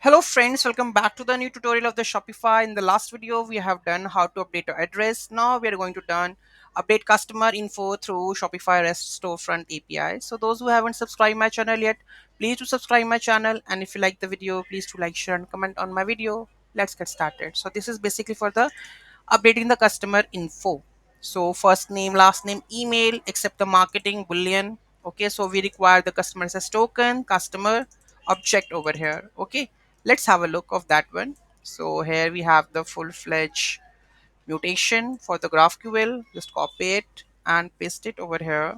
Hello friends, welcome back to the new tutorial of the Shopify. In the last video, we have done how to update our address. Now we are going to done update customer info through Shopify REST Storefront API. So those who haven't subscribed my channel yet, please do subscribe my channel. And if you like the video, please do like, share and comment on my video. Let's get started. So this is basically for the updating the customer info. So first name, last name, email, except the marketing boolean. Okay, so we require the customer access token, customer object over here. Okay, let's have a look of that one. So here we have the full-fledged mutation for the GraphQL. Just copy it and paste it over here.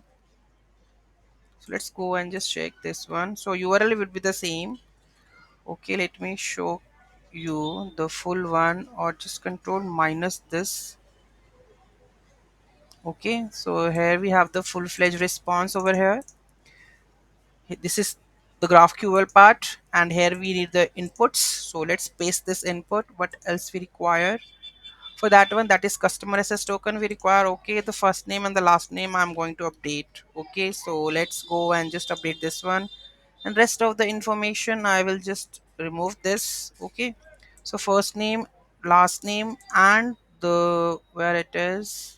So let's go and just check this one. So URL will be the same. Okay, let me show you the full one, or just control minus this. Okay, so here we have the full-fledged response over here. This is the GraphQL part, and here we need the inputs. So let's paste this input. What else we require for that one? That is customer access token we require. Okay, the first name and the last name I'm going to update. Okay, so let's go and just update this one, and rest of the information I will just remove this. Okay, so first name, last name, and the where it is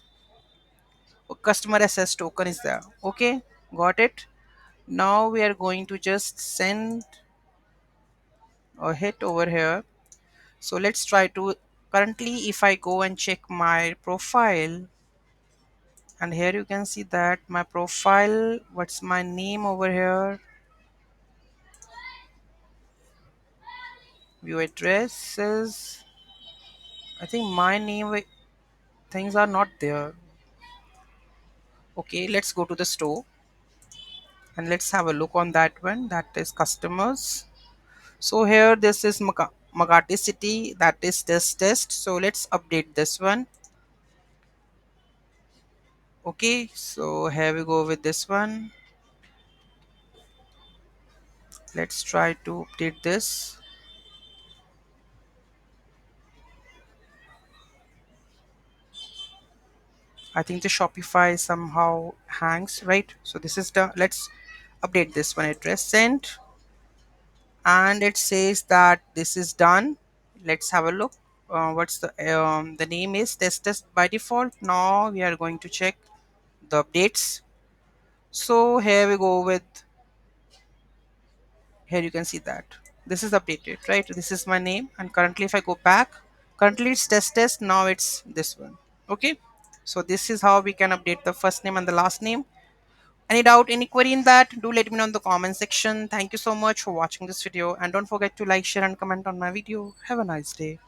customer access token is there. Okay, got it. Now we are going to just send a hit over here. So let's try to, currently if I go and check my profile, and here you can see that my profile, what's my name over here, view addresses, I think my name things are not there. Okay, let's go to the store and let's have a look on that one. That is customers. So here this is Makati city, that is test. So let's update this one. Okay, so here we go with this one. Let's try to update this. I think the Shopify somehow hangs, right? So this is the, let's update this one. Address sent, and it says that this is done. Let's have a look. What's the name is test by default. Now we are going to check the updates. So here we go with, here you can see that this is updated, right? This is my name, and currently if I go back, currently it's test, now it's this one. Okay, so this is how we can update the first name and the last name. Any doubt, any query in that, do let me know in the comment section. Thank you so much for watching this video, and don't forget to like, share and comment on my video. Have a nice day.